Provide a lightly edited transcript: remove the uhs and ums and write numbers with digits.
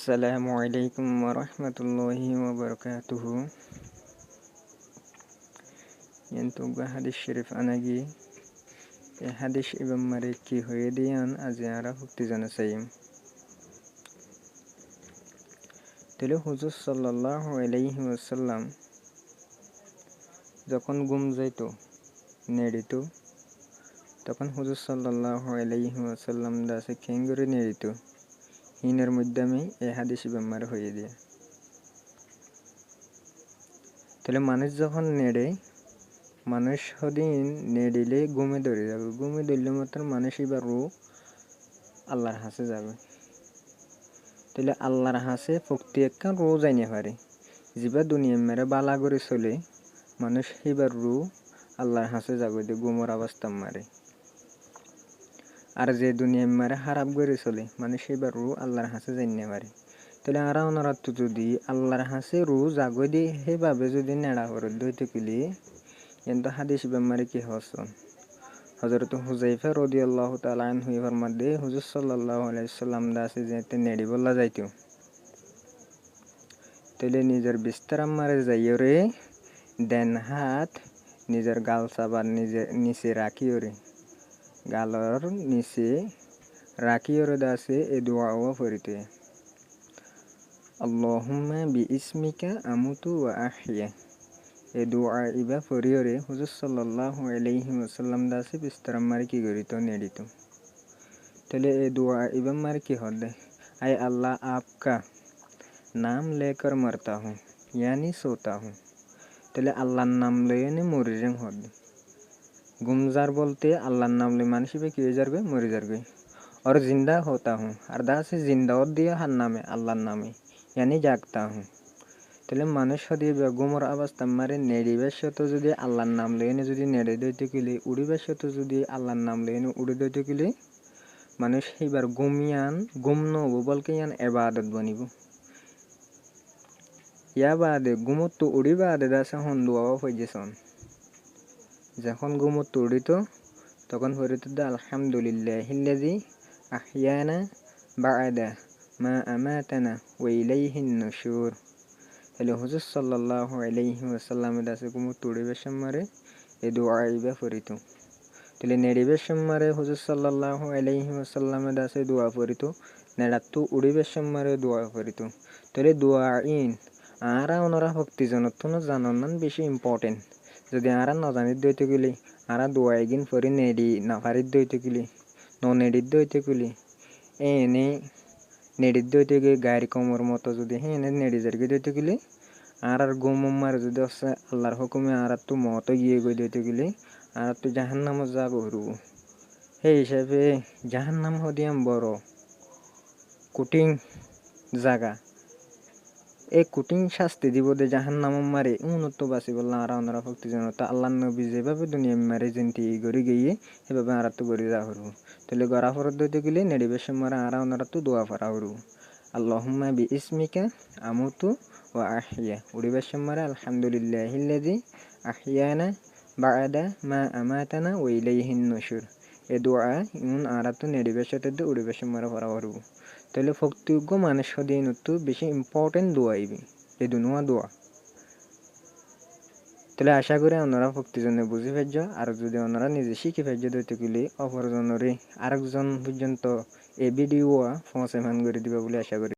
আসসালামু আলাইকুম ওয়া রাহমাতুল্লাহি ওয়া বারাকাতুহু। Yantuga hadis sharif anagi e hadis ibn Malik ki hoye diyan aziara hukti jana sayim. Tele হুজুর সাল্লাল্লাহু আলাইহি ওয়াসাল্লাম যখন ঘুম যাইতো নেড়িতো তখন হুজুর সাল্লাল্লাহু আলাইহি ওয়াসাল্লাম দাসে খেঙ্গুরে নেড়িতো হিনের মধ্যে এ হাদিস ibn Malik হয়ে দিয়ে। তাহলে মানুষ যখন নেড়ে মানুষ সদিন নেড়িলে ঘুমে ধরে যাবে, ঘুমে ধরলে মাত্র মানুষ এবার আল্লাহর হাসে যাবে। তাহলে আল্লাহর হাসে ভক্তি একটা যাইনে পারে যেবা দুনিয়া মেরে বালা করে চলে মানুষ এবার আল্লাহর হাসে যাবে দিয়ে ঘুমর অবস্থা মারে। আর যে দুনিয়া মেরে খারাপ করে চলে মানুষ এবার আল্লাহর হাসে যাইনে পারে। তাহলে আর ওনারা তো যদি আল্লাহর হাসে জাগো দিয়ে সেভাবে যদি নেড়া করে দইতে কিলি কিন্তু হাদিস ibn Malik কি হসন হযরত হুযায়ফা রাদিয়াল্লাহু তাআলা আনহু ফরমাদে হুজুর সাল্লাল্লাহু আলাইহি সাল্লাম দাসে যেতে নেড়ি বলা যাইতো তাহলে নিজের বিস্তার মারে যাইরে দেন হাত নিজের গাল সাবার নিজের নিচে রাখিওরে গালর নিচে রাখিওরে দাসে এ দোয়াও পড়িতে আল্লাহুম্মা বিইসমিকা আমুতু ওয়া আহইয়া। এ দোয়া ইবা পড়িওরে হুজুর সাল্লাল্লাহু আলাইহি ওয়াসাল্লাম দাসে বিস্তার মারে কি করিত নেড়িত। তাহলে এ দোয়া ইবা মারে কি হদে আয় আল্লাহ आपका नाम लेकर मरता हूँ यानी सोता हूँ। তাহলে আল্লাহর নাম লয়ে মরিরেং হদে গুমজার বলতে আল্লাহর নাম লয়ে মানুষ কি হয়ে যাবে মরে যাবে। और जिंदा होता हूँ আর দাসে জিন্দা দিয়ে হার নামে আল্লাহর নামে यानी जागता हूँ। তাহলে মানুষ যদি ঘুমর অবস্থা মারে নেড়িবার সাথে যদি আল্লাহর নাম লইনে যদি নেড়ে দইতে গেলে উড়িবার সাথে যদি আল্লাহর নাম লইনে উড়ে দইতে গেলে মানুষ এবার ঘুমিয়ান ঘুম নব বলকে ইয়ান এবাদত বনিব। ইয়া বাদে ঘুমত তো উড়ি বাদে দাসে হন দোয়াও হইয়েছন যখন ঘুমত তো উড়িত তখন হরিত আলহামদুলিল্লাহিল্লাযী আহইয়ানা বা'দা মা আমাতানা ওয়া ইলাইহিন নুশুর। তাহলে হুজুর সাল্লাল্লাহু আলাইহি ওয়াসাল্লাম দাসে ঘুমত উড়িবার সময় এই দোয়া ইবা পড়িত। তাহলে নেড়িবার সময় হুজুর সাল্লাল্লাহু আলাইহি ওয়াসাল্লাম দাসে দোয়া পড়িত নেড়াতো উড়িবার সময় দোয়া পড়িত। তাহলে দোয়া ইন আরা ওনারা ভক্তি জনতন জানান বেশি ইম্পর্টেন্ট। যদি আরা ন জানিত দইতে গেলে আরা দোয়া এগিন পড়ি নেড়ি না পারিত দইতে গেলে ন নেড়িত দইতে গেলে এনে নেড়িত দইতে গিয়ে গায়ের কমর মতো যদি এনে নেড়ি জারগে দইতে গেলে আর ঘুম মারে যদি আছে আল্লাহর হুকুমে আর তো মতো গিয়ে গই দইতে গেলে আর তো জাহান্নামে যাব হরু। সেই হিসাবে জাহান্নাম হদিয়াম বড় কঠিন জায়গা এই কঠিন শাস্তি দিব দে জাহান্নাম মারে উন্নত বাসি বললাম আর ওনারা ভক্তি জানত আল্লাহ নবী যেভাবে দুনিয়া মারে জিনতি গড়ি গিয়ে সেভাবে আর তো গড়ি যা হরু। তাহলে গড়া ফরত দইতে গেলে নেড়িবেশ মারে আর ওনারা তো দোয়া ফরা হরু আল্লাহুম্মা বিইসমিকা আমুতু ওয়া আহইয়া উড়িবেশ মারে আলহামদুলিল্লাহিল্লাযী আহইয়ানা বা'দা মা আমাতানা ওয়া ইলাইহিন নুশুর। এ দোয়া ইমন আর তো নেড়িবেশ সাথে উড়িবেশ মারে ফরা হরু। তাহলে ভক্তিযোগ্য মানুষ দিন তো বেশি ইম্পর্টেন্ট দোয়া ইবি এই দুনুয়া দোয়া। তাহলে আশা করি ওনারা ভক্তিজনে বুঝি ফেলছ আর যদি ওনারা নিজে শিখে ফেলছ দইতে গেলে অপরজনরে আরেকজন পর্যন্ত এই ভিডিও পৌঁছে মান করে দিবা বলে আশা করি।